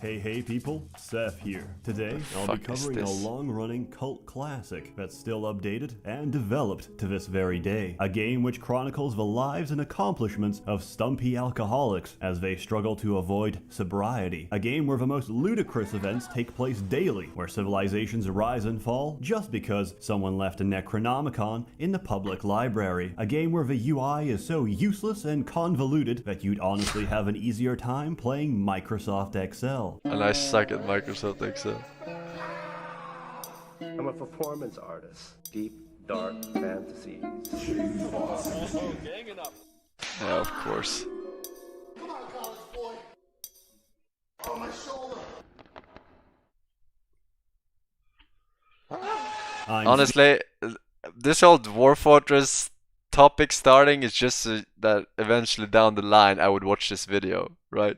Hey people, Seth here. Today, I'll be covering a long-running cult classic that's still updated and developed to this very day. A game which chronicles the lives and accomplishments of stumpy alcoholics as they struggle to avoid sobriety. A game where the most ludicrous events take place daily, where civilizations rise and fall just because someone left a Necronomicon in the public library. A game where the UI is so useless and convoluted that you'd honestly have an easier time playing Microsoft Excel. And I suck at Microsoft Excel. I'm a performance artist. Deep, dark fantasies. Yeah, of course. Come on, college boy. On my shoulder. Honestly, this whole Dwarf Fortress topic starting is just that eventually down the line I would watch this video, right?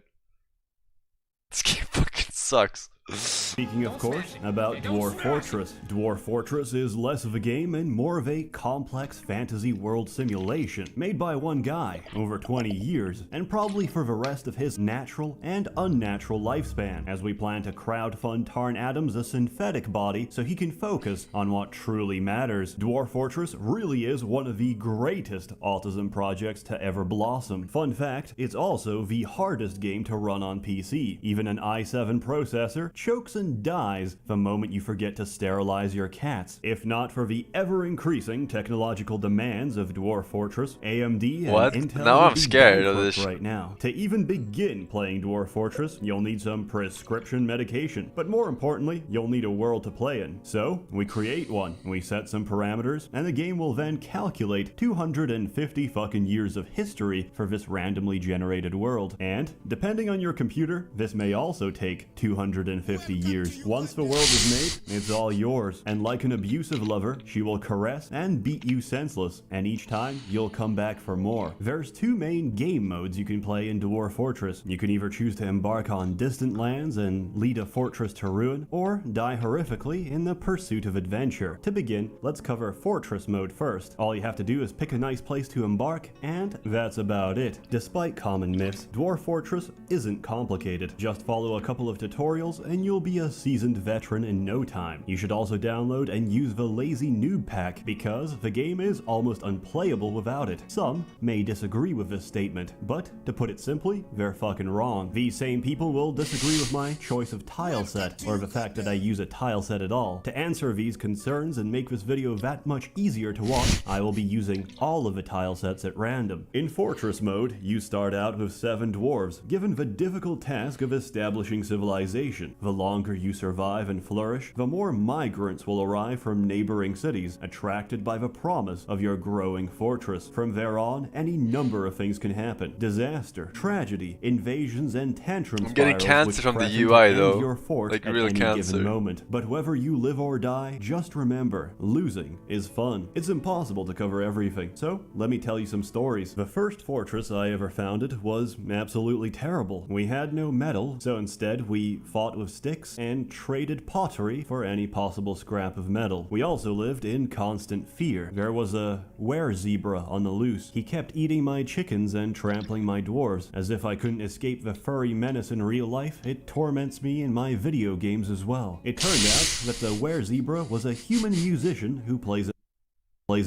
This game fucking sucks. Speaking, of course, about Dwarf Fortress. Dwarf Fortress is less of a game and more of a complex fantasy world simulation made by one guy over 20 years, and probably for the rest of his natural and unnatural lifespan, as we plan to crowdfund Tarn Adams a synthetic body so he can focus on what truly matters. Dwarf Fortress really is one of the greatest autism projects to ever blossom. Fun fact, it's also the hardest game to run on PC. Even an i7 processor chokes and dies the moment you forget to sterilize your cats. If not for the ever-increasing technological demands of Dwarf Fortress, AMD and Intel now would I'm be scared of bankrupt this right now. To even begin playing Dwarf Fortress, you'll need some prescription medication, but more importantly, you'll need a world to play in. So, we create one, we set some parameters, and the game will then calculate 250 fucking years of history for this randomly generated world. And, depending on your computer, this may also take 250 years. Once the world is made, it's all yours. And like an abusive lover, she will caress and beat you senseless. And each time, you'll come back for more. There's two main game modes you can play in Dwarf Fortress. You can either choose to embark on distant lands and lead a fortress to ruin, or die horrifically in the pursuit of adventure. To begin, let's cover Fortress mode first. All you have to do is pick a nice place to embark, and that's about it. Despite common myths, Dwarf Fortress isn't complicated. Just follow a couple of tutorials and you'll be a seasoned veteran in no time. You should also download and use the Lazy Noob Pack because the game is almost unplayable without it. Some may disagree with this statement, but to put it simply, they're fucking wrong. These same people will disagree with my choice of tile set, or the fact that I use a tile set at all. To answer these concerns and make this video that much easier to watch, I will be using all of the tile sets at random. In Fortress mode, you start out with 7 dwarves, given the difficult task of establishing civilization. The longer you survive and flourish, the more migrants will arrive from neighboring cities, attracted by the promise of your growing fortress. From there on, any number of things can happen. Disaster, tragedy, invasions, and tantrum I'm getting spirals cancer which from the threaten to UI end though, your fort like at real any cancer. given moment. But whether you live or die, just remember, losing is fun. It's impossible to cover everything, so let me tell you some stories. The first fortress I ever founded was absolutely terrible. We had no metal, so instead we fought with sticks and traded pottery for any possible scrap of metal. We also lived in constant fear. There was a were-zebra on the loose. He kept eating my chickens and trampling my dwarves. As if I couldn't escape the furry menace in real life, it torments me in my video games as well. It turned out that the were-zebra was a human musician who plays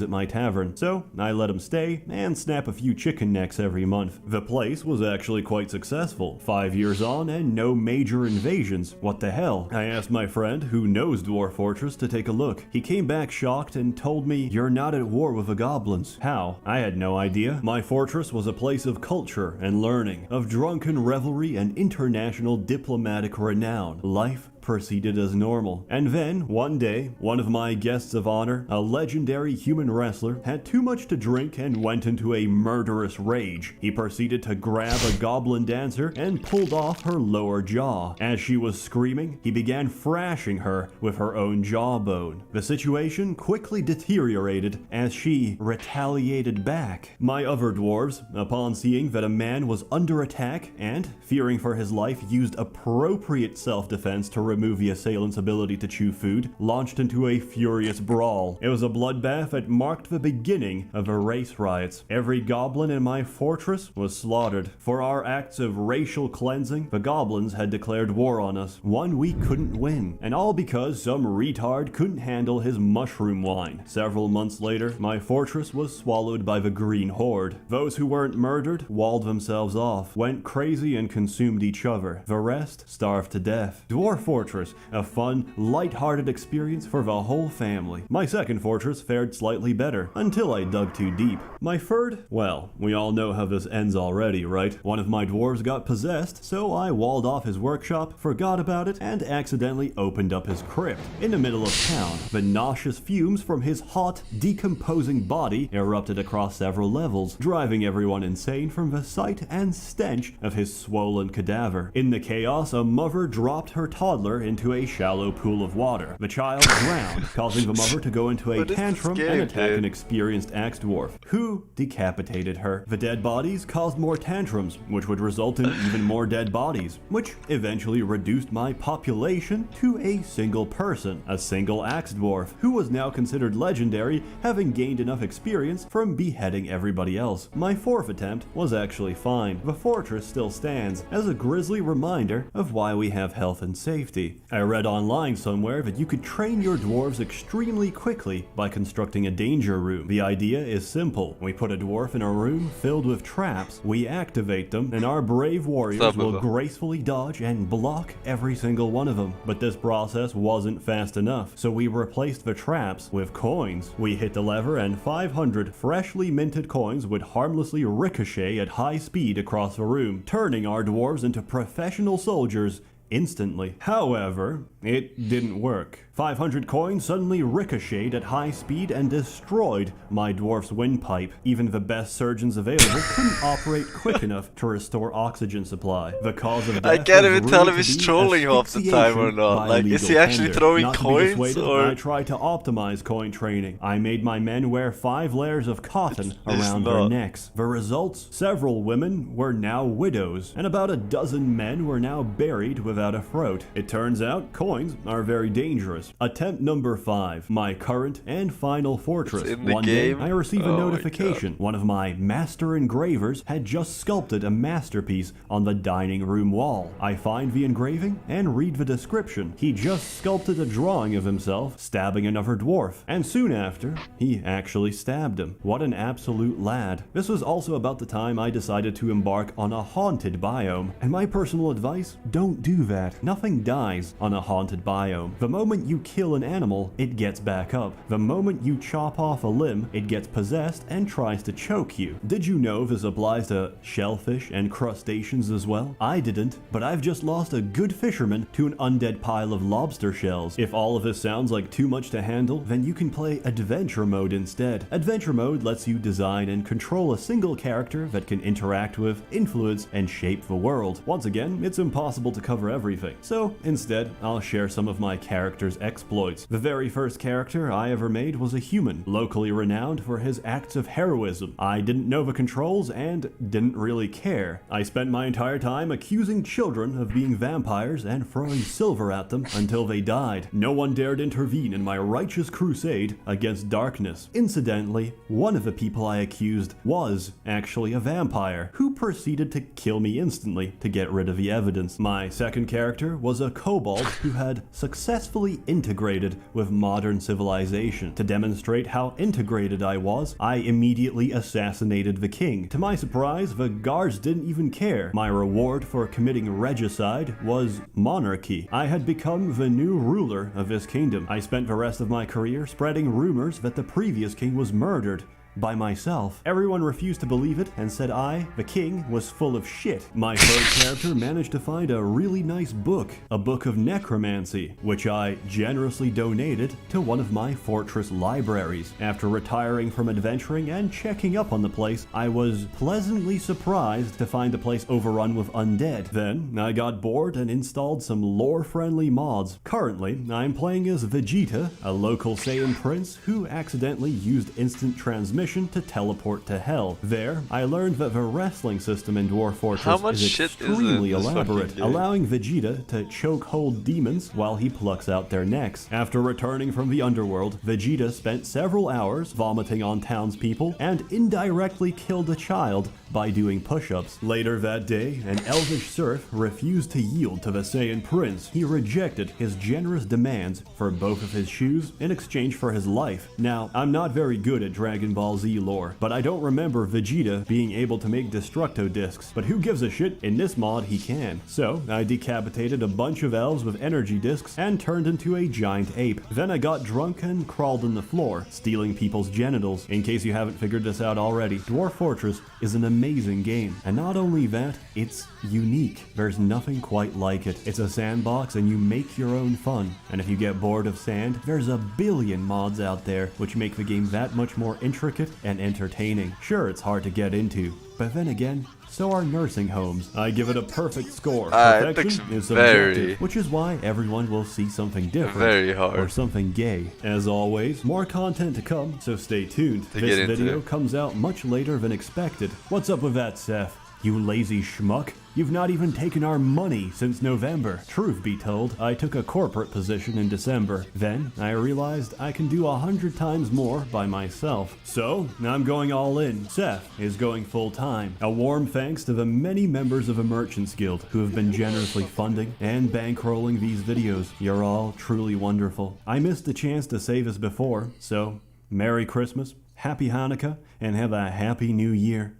at my tavern, so I let him stay and snap a few chicken necks every month. The place was actually quite successful. 5 years on and no major invasions. What the hell? I asked my friend, who knows Dwarf Fortress, to take a look. He came back shocked and told me, "You're not at war with the goblins." How? I had no idea. My fortress was a place of culture and learning, of drunken revelry and international diplomatic renown. Life proceeded as normal. And then, one day, one of my guests of honor, a legendary human wrestler, had too much to drink and went into a murderous rage. He proceeded to grab a goblin dancer and pulled off her lower jaw. As she was screaming, he began thrashing her with her own jawbone. The situation quickly deteriorated as she retaliated back. My other dwarves, upon seeing that a man was under attack and fearing for his life, used appropriate self-defense to remove the assailant's ability to chew food, launched into a furious brawl. It was a bloodbath that marked the beginning of the race riots. Every goblin in my fortress was slaughtered. For our acts of racial cleansing, the goblins had declared war on us, one we couldn't win, and all because some retard couldn't handle his mushroom wine. Several months later, my fortress was swallowed by the Green Horde. Those who weren't murdered walled themselves off, went crazy and consumed each other. The rest starved to death. Dwarf Fortress, a fun, light-hearted experience for the whole family. My second fortress fared slightly better, until I dug too deep. My third, well, we all know how this ends already, right? One of my dwarves got possessed, so I walled off his workshop, forgot about it, and accidentally opened up his crypt. In the middle of town, the nauseous fumes from his hot, decomposing body erupted across several levels, driving everyone insane from the sight and stench of his swollen cadaver. In the chaos, a mother dropped her toddler into a shallow pool of water. The child drowned, causing the mother to go into a tantrum and attack an experienced axe dwarf, who decapitated her. The dead bodies caused more tantrums, which would result in even more dead bodies, which eventually reduced my population to a single person, a single axe dwarf, who was now considered legendary, having gained enough experience from beheading everybody else. My fourth attempt was actually fine. The fortress still stands as a grisly reminder of why we have health and safety. I read online somewhere that you could train your dwarves extremely quickly by constructing a danger room. The idea is simple. We put a dwarf in a room filled with traps, we activate them, and our brave warriors will gracefully dodge and block every single one of them. But this process wasn't fast enough, so we replaced the traps with coins. We hit the lever and 500 freshly minted coins would harmlessly ricochet at high speed across the room, turning our dwarves into professional soldiers instantly. However, it didn't work. 500 coins suddenly ricocheted at high speed and destroyed my dwarf's windpipe. Even the best surgeons available couldn't operate quick enough to restore oxygen supply. The cause of death I can't even tell if he's he's trolling half the time or not. Like, is he actually throwing coins or? I tried to optimize coin training. I made my men wear 5 layers of cotton around their necks. The results? Several women were now widows, and about a dozen men were now buried without a throat. It turns out coins are very dangerous. Attempt number 5, my current and final fortress. One day, I receive a notification. One of my master engravers had just sculpted a masterpiece on the dining room wall. I find the engraving and read the description. He just sculpted a drawing of himself stabbing another dwarf, and soon after, he actually stabbed him. What an absolute lad. This was also about the time I decided to embark on a haunted biome, and my personal advice, don't do that. Nothing dies on a haunted biome. The moment you kill an animal, it gets back up. The moment you chop off a limb, it gets possessed and tries to choke you. Did you know this applies to shellfish and crustaceans as well? I didn't, but I've just lost a good fisherman to an undead pile of lobster shells. If all of this sounds like too much to handle, then you can play Adventure Mode instead. Adventure Mode lets you design and control a single character that can interact with, influence, and shape the world. Once again, it's impossible to cover everything, so instead, I'll share some of my character's exploits. The very first character I ever made was a human, locally renowned for his acts of heroism. I didn't know the controls and didn't really care. I spent my entire time accusing children of being vampires and throwing silver at them until they died. No one dared intervene in my righteous crusade against darkness. Incidentally, one of the people I accused was actually a vampire, who proceeded to kill me instantly to get rid of the evidence. My second character was a kobold who had successfully integrated with modern civilization. To demonstrate how integrated I was, I immediately assassinated the king. To my surprise, the guards didn't even care. My reward for committing regicide was monarchy. I had become the new ruler of this kingdom. I spent the rest of my career spreading rumors that the previous king was murdered by myself. Everyone refused to believe it and said I, the king, was full of shit. My third character managed to find a really nice book, a book of necromancy, which I generously donated to one of my fortress libraries. After retiring from adventuring and checking up on the place, I was pleasantly surprised to find the place overrun with undead. Then, I got bored and installed some lore-friendly mods. Currently, I'm playing as Vegeta, a local Saiyan prince who accidentally used instant transmission mission to teleport to Hell. There, I learned that the wrestling system in Dwarf Fortress much is shit is in extremely this elaborate, fucking game? allowing Vegeta to choke hold demons while he plucks out their necks. After returning from the underworld, Vegeta spent several hours vomiting on townspeople and indirectly killed a child by doing push-ups. Later that day, an elvish serf refused to yield to the Saiyan prince. He rejected his generous demands for both of his shoes in exchange for his life. Now, I'm not very good at Dragon Ball Z lore, but I don't remember Vegeta being able to make Destructo discs, but who gives a shit? In this mod, he can. So, I decapitated a bunch of elves with energy discs and turned into a giant ape. Then I got drunk and crawled on the floor, stealing people's genitals. In case you haven't figured this out already, Dwarf Fortress is an amazing game. And not only that, it's unique. There's nothing quite like it. It's a sandbox and you make your own fun. And if you get bored of sand, there's a billion mods out there which make the game that much more intricate and entertaining. Sure, it's hard to get into, but then again, so are nursing homes. I give it a perfect score. Perfection is subjective, which is why everyone will see something different. Very hard. Or something gay. As always, more content to come, so stay tuned. This video comes out much later than expected. What's up with that, Seth? You lazy schmuck? You've not even taken our money since November. Truth be told, I took a corporate position in December. Then, I realized I can do 100 times more by myself. So, I'm going all in. Seth is going full time. A warm thanks to the many members of the Merchants Guild who have been generously funding and bankrolling these videos. You're all truly wonderful. I missed the chance to say this before, so Merry Christmas, Happy Hanukkah, and have a Happy New Year.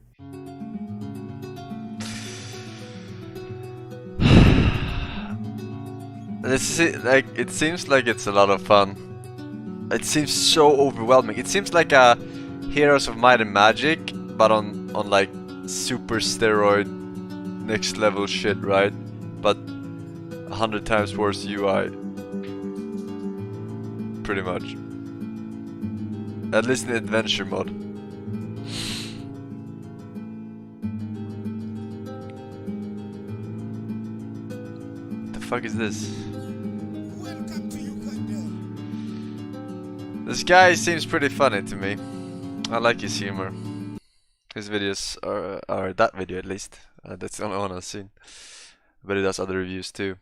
This is like, it seems like it's a lot of fun. It seems so overwhelming. It seems like a Heroes of Might and Magic, but on like super steroid next level shit, right? But 100 times worse UI. Pretty much. At least in adventure mode. What the fuck is this? This guy seems pretty funny to me. I like his humor. His videos are that video at least. That's the only one I've seen. But he does other reviews too.